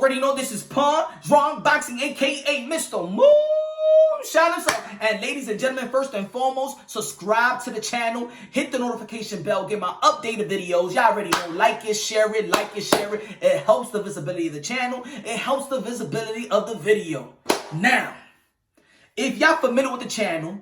already know this is Punshdrunkboxing, aka Mr. Moon. Shout out. And ladies and gentlemen, first and foremost, subscribe to the channel. Hit the notification bell. Get my updated videos. Y'all already know. Like it, share it. It helps the visibility of the channel. It helps the visibility of the video. Now, if y'all familiar with the channel,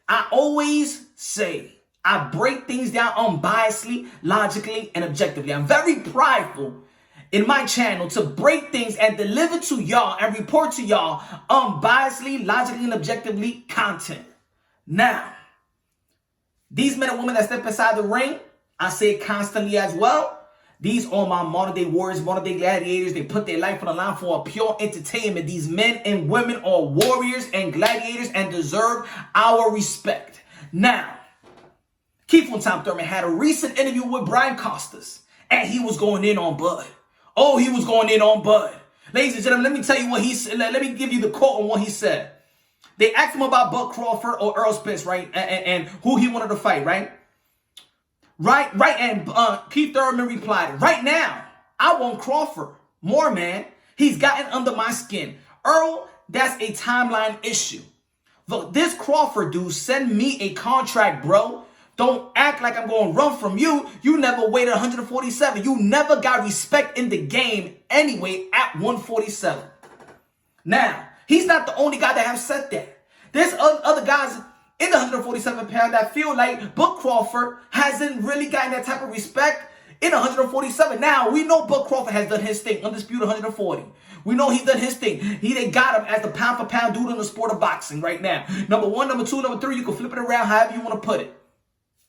I always say I break things down unbiasedly, logically, and objectively. I'm very prideful in my channel to break things and deliver to y'all and report to y'all unbiasedly, logically, and objectively content. Now, these men and women that step inside the ring, I say it constantly as well. These are my modern-day warriors, modern-day gladiators. They put their life on the line for a pure entertainment. These men and women are warriors and gladiators and deserve our respect. Now, Thurman had a recent interview with Brian Costas, and he was going in on Bud. Oh, he was going in on Bud. Ladies and gentlemen, let me tell you what he said. Let me give you the quote on what he said. They asked him about Bud Crawford or Earl Spence, right? And who he wanted to fight, right? Right. And Thurman replied, right now, I want Crawford. More, man. He's gotten under my skin. Earl, that's a timeline issue. Look, this Crawford dude, send me a contract, bro. Don't act like I'm going to run from you. You never waited 147. You never got respect in the game anyway at 147. Now, he's not the only guy that have said that. There's other guys in the 147 pound that feel like Bud Crawford hasn't really gotten that type of respect in 147. Now, we know Bud Crawford has done his thing, undisputed 140. We know he's done his thing. They got him as the pound-for-pound dude in the sport of boxing right now. Number one, number two, number three, you can flip it around however you want to put it.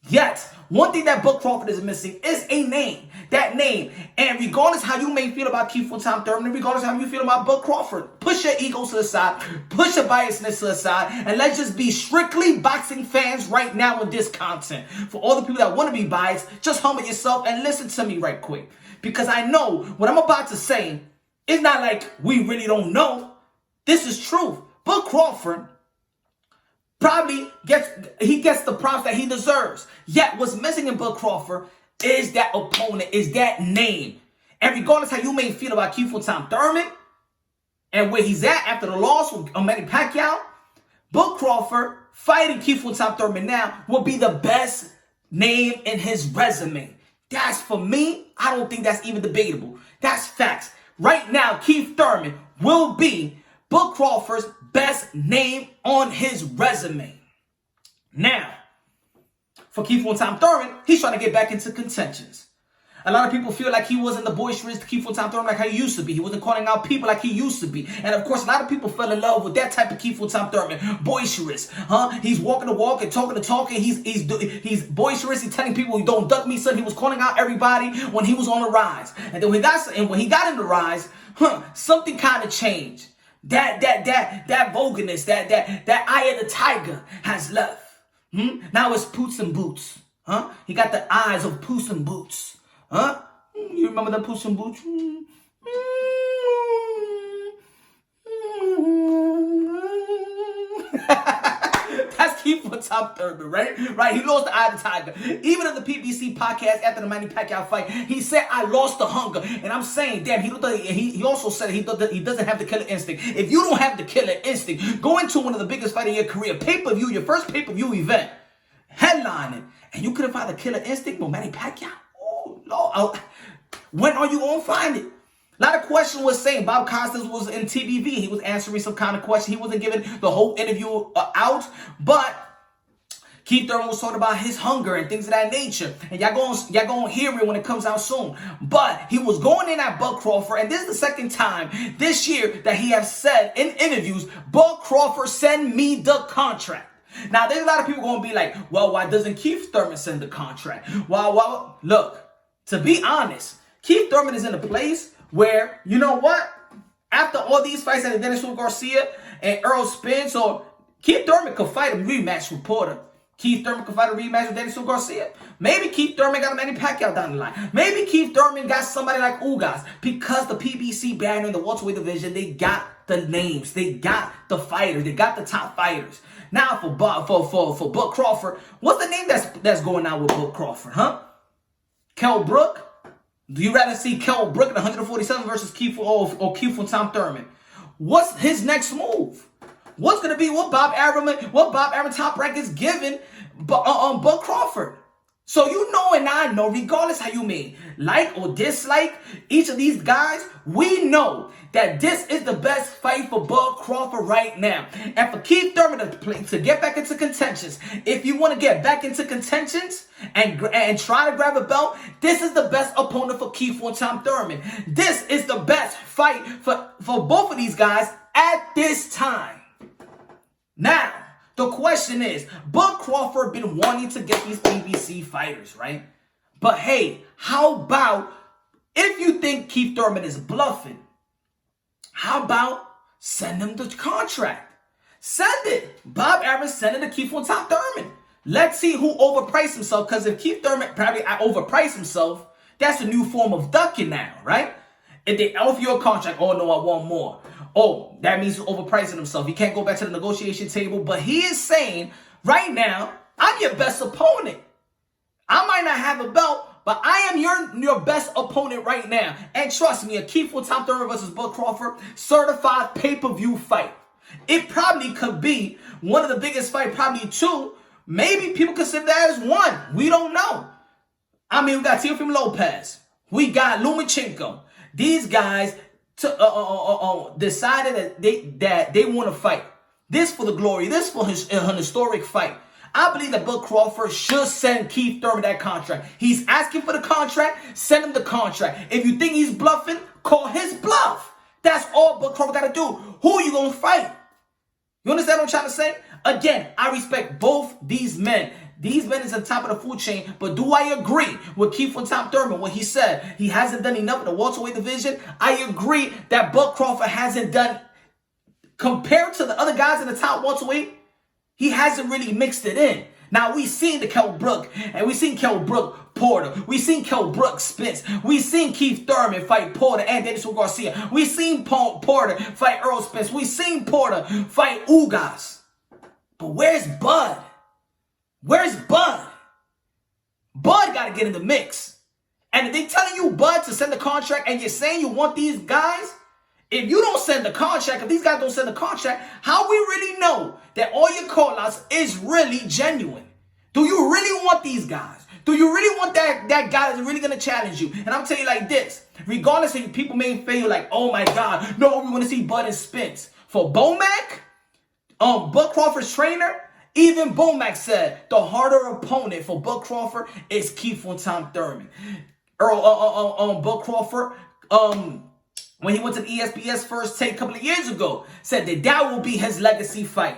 Yet, one thing that Bud Crawford is missing is a name. That name. And regardless how you may feel about Thurman, regardless how you feel about Bud Crawford, push your ego to the side, push your biasness to the side, and let's just be strictly boxing fans right now with this content. For all the people that want to be biased, just humble yourself and listen to me right quick. Because I know what I'm about to say is not like we really don't know. This is truth. Bud Crawford probably gets the props that he deserves. Yet what's missing in Bud Crawford is that opponent, is that name. And regardless how you may feel about Thurman and where he's at after the loss with Manny Pacquiao, Bud Crawford fighting Thurman now will be the best name in his resume. That's, for me, I don't think that's even debatable. That's facts. Right now, Thurman will be Bud Crawford's best name on his resume. Now, for Thurman, he's trying to get back into contentions. A lot of people feel like he wasn't the boisterous Thurman like how he used to be. He wasn't calling out people like he used to be. And of course, a lot of people fell in love with that type of Thurman. Boisterous, huh? He's walking the walk and talking the talk, and he's boisterous. He's telling people, "Don't duck me, son." He was calling out everybody when he was on the rise. And then when he got in the rise, something kind of changed. That vulgarness, that eye of the tiger has left. Now it's Puss and Boots. Huh? He got the eyes of Puss and Boots. Huh? You remember the Puss and Boots? That's Thurman, right? Right? He lost the eye of the tiger. Even in the PBC podcast after the Manny Pacquiao fight, he said, "I lost the hunger." And I'm saying, damn, he also said he doesn't have the killer instinct. If you don't have the killer instinct, go into one of the biggest fights of your career, pay-per-view, your first pay-per-view event, headlining, and you couldn't find the killer instinct with Manny Pacquiao? Oh, Lord. When are you going to find it? A lot of questions was saying Bob Costas was in TBV. He was answering some kind of question. He wasn't giving the whole interview out. But Thurman was talking about his hunger and things of that nature. And y'all going to hear it when it comes out soon. But he was going in at Bud Crawford. And this is the second time this year that he has said in interviews, "Bud Crawford, send me the contract." Now, there's a lot of people going to be like, well, why doesn't Thurman send the contract? Well, look, to be honest, Thurman is in a place where, you know what? After all these fights at Dennis Garcia and Earl Spence, or Thurman could fight a rematch with Porter. Thurman could fight a rematch with Dennis Garcia. Maybe Thurman got a Manny Pacquiao down the line. Maybe Thurman got somebody like Ugas, because the PBC banner in the welterweight division, they got the names, they got the fighters, they got the top fighters. Now for Bud Crawford, what's the name that's going on with Bud Crawford, huh? Kell Brook? Do you rather see Kell Brook at 147 versus Keith or Keith and Tom Thurman? What's his next move? What's going to be what Bob Arum Top Rank is giving Bud Crawford? So you know and I know, regardless how you may like or dislike each of these guys, we know that this is the best fight for Bud Crawford right now. And for Keith Thurman to get back into contentions, if you want to get back into contentions and try to grab a belt, this is the best opponent for Keith and Tom Thurman. This is the best fight for both of these guys at this time. Now, the question is, Bud Crawford been wanting to get these PBC fighters, right? But hey, how about if you think Keith Thurman is bluffing, how about send him the contract? Send it. Bob Arum send it to Keith on Top Thurman. Let's see who overpriced himself, because if Keith Thurman probably overpriced himself, that's a new form of ducking now, right? If they offer you a contract, oh no, I want more. Oh, that means he's overpricing himself. He can't go back to the negotiation table. But he is saying, right now, I'm your best opponent. I might not have a belt, but I am your best opponent right now. And trust me, a Keith with Tom Thurman versus Bud Crawford certified pay-per-view fight. It probably could be one of the biggest fights, probably two. Maybe people consider that as one. We don't know. I mean, we got Teofimo Lopez. We got Lomachenko. These guys decided that they want to fight. This for the glory. This for an historic fight. I believe that Bud Crawford should send Keith Thurman that contract. He's asking for the contract. Send him the contract. If you think he's bluffing, call his bluff. That's all Bud Crawford got to do. Who are you going to fight? You understand what I'm trying to say? Again, I respect both these men. These men is on top of the food chain, but do I agree with Keith and Tom Thurman when he said he hasn't done enough in the welterweight division? I agree that Bud Crawford hasn't done, compared to the other guys in the top welterweight, he hasn't really mixed it in. Now, we've seen the Kell Brook, and we've seen Kell Brook Porter. We've seen Kell Brook Spence. We've seen Keith Thurman fight Porter and Daniel Garcia. We've seen Porter fight Earl Spence. We've seen Porter fight Ugas. But where's Bud? Where's Bud? Bud got to get in the mix. And if they telling you, Bud, to send the contract and you're saying you want these guys, if you don't send the contract, if these guys don't send the contract, how we really know that all your call-outs is really genuine? Do you really want these guys? Do you really want that guy that's really going to challenge you? And I'm telling you like this, regardless of people may feel like, oh my God, no, we want to see Bud and Spence. For Bomac, Bud Crawford's trainer, even Bomac said the harder opponent for Bud Crawford is Keith and Tom Thurman. Bud Crawford, when he went to the ESPS First Take a couple of years ago, said that will be his legacy fight.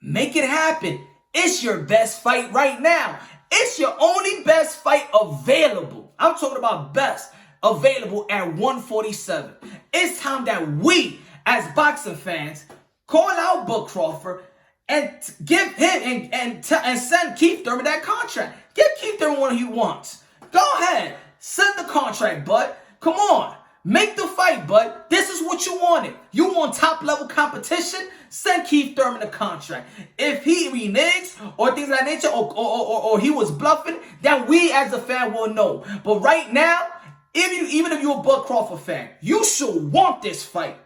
Make it happen. It's your best fight right now. It's your only best fight available. I'm talking about best available at 147. It's time that we, as boxing fans, call out Bud Crawford and give him and send Keith Thurman that contract. Give Keith Thurman what he wants. Go ahead. Send the contract, Bud. Come on. Make the fight, Bud. This is what you wanted. You want top-level competition? Send Keith Thurman the contract. If he reneges or things of that nature, or he was bluffing, then we as a fan will know. But right now, even if you're a Bud Crawford fan, you should want this fight.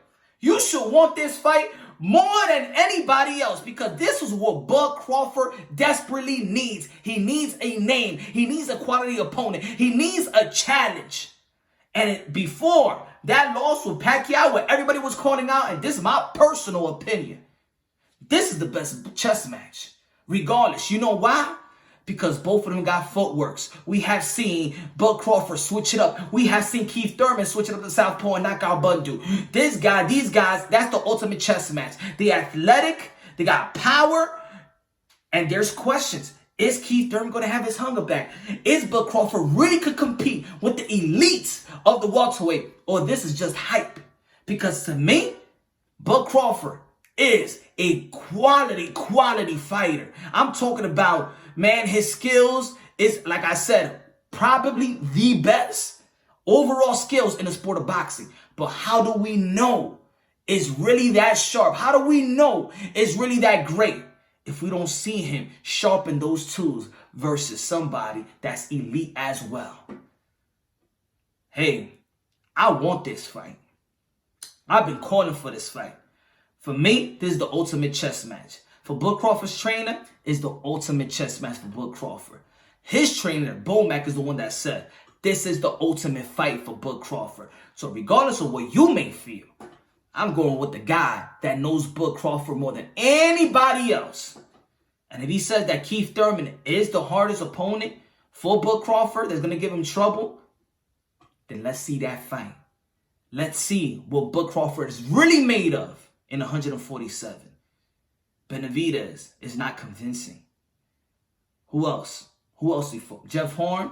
You should want this fight more than anybody else, because this is what Bud Crawford desperately needs. He needs a name. He needs a quality opponent. He needs a challenge. And before that loss with Pacquiao, where everybody was calling out, and this is my personal opinion, this is the best chess match. Regardless, you know why? Because both of them got footworks. We have seen Bud Crawford switch it up. We have seen Keith Thurman switch it up to southpaw and knock out Bud Dude. These guys, that's the ultimate chess match. They're athletic, they got power, and there's questions. Is Keith Thurman going to have his hunger back? Is Bud Crawford really could compete with the elites of the welterweight? Or this is just hype? Because to me, Bud Crawford is a quality fighter. I'm talking about, man, his skills is, like I said, probably the best overall skills in the sport of boxing. But how do we know it's really that sharp? How do we know it's really that great if we don't see him sharpen those tools versus somebody that's elite as well? hey, I want this fight. I've been calling for this fight. For me, this is the ultimate chess match. For Bud Crawford's trainer, it's the ultimate chess match for Bud Crawford. His trainer, Bomac, is the one that said, this is the ultimate fight for Bud Crawford. So regardless of what you may feel, I'm going with the guy that knows Bud Crawford more than anybody else. And if he says that Keith Thurman is the hardest opponent for Bud Crawford that's going to give him trouble, then let's see that fight. Let's see what Bud Crawford is really made of in 147. Benavidez is not convincing. Who else? Who else he fought? Jeff Horn?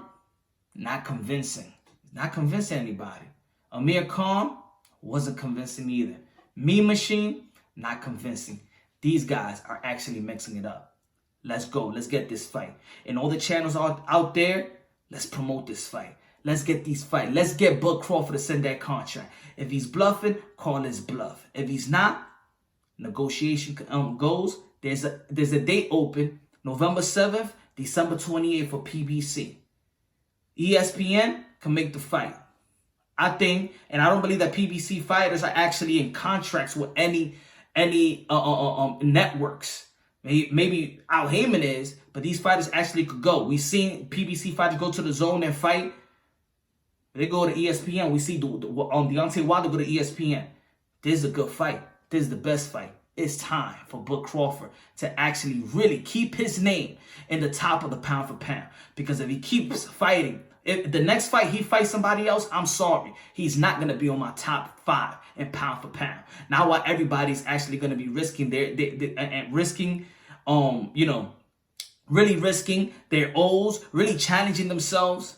Not convincing. Not convincing anybody. Amir Khan? Wasn't convincing either. Mean Machine? Not convincing. These guys are actually mixing it up. Let's go. Let's get this fight. And all the channels out there, let's promote this fight. Let's get these fights. Let's get Bud Crawford to send that contract. If he's bluffing, call his bluff. If he's not, negotiation goes. There's a date open, November 7th, December 28th for PBC. ESPN can make the fight. I think, and I don't believe that PBC fighters are actually in contracts with any networks. Maybe Al Heyman is, but these fighters actually could go. We've seen PBC fighters go to the Zone and fight. They go to ESPN. We see Deontay Wilder go to ESPN. This is a good fight. This is the best fight. It's time for Bud Crawford to actually really keep his name in the top of the pound for pound. Because if he keeps fighting, if the next fight he fights somebody else, I'm sorry, he's not going to be on my top 5 in pound for pound. Now, while everybody's actually going to be risking really risking their O's, really challenging themselves,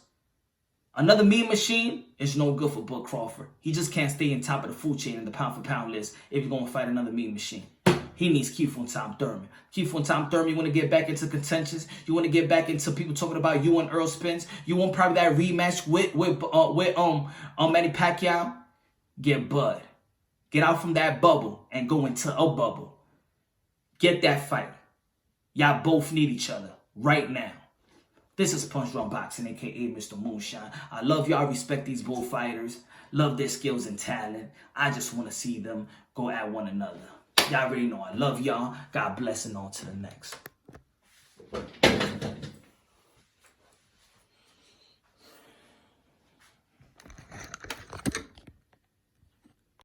another Mean Machine is no good for Bud Crawford. He just can't stay in top of the food chain in the pound for pound list if he's going to fight another Mean Machine. He needs Keith on Tom Thurman. Keith on Tom Thurman, you want to get back into contentions. You want to get back into people talking about you and Earl Spence. You want probably that rematch with Manny Pacquiao. Get Bud. Get out from that bubble and go into a bubble. Get that fight. Y'all both need each other right now. This is Punshdrunkboxing, a.k.a. Mr. Moonshine. I love y'all. Respect these bullfighters. Love their skills and talent. I just want to see them go at one another. Y'all already know I love y'all. God bless and on to the next.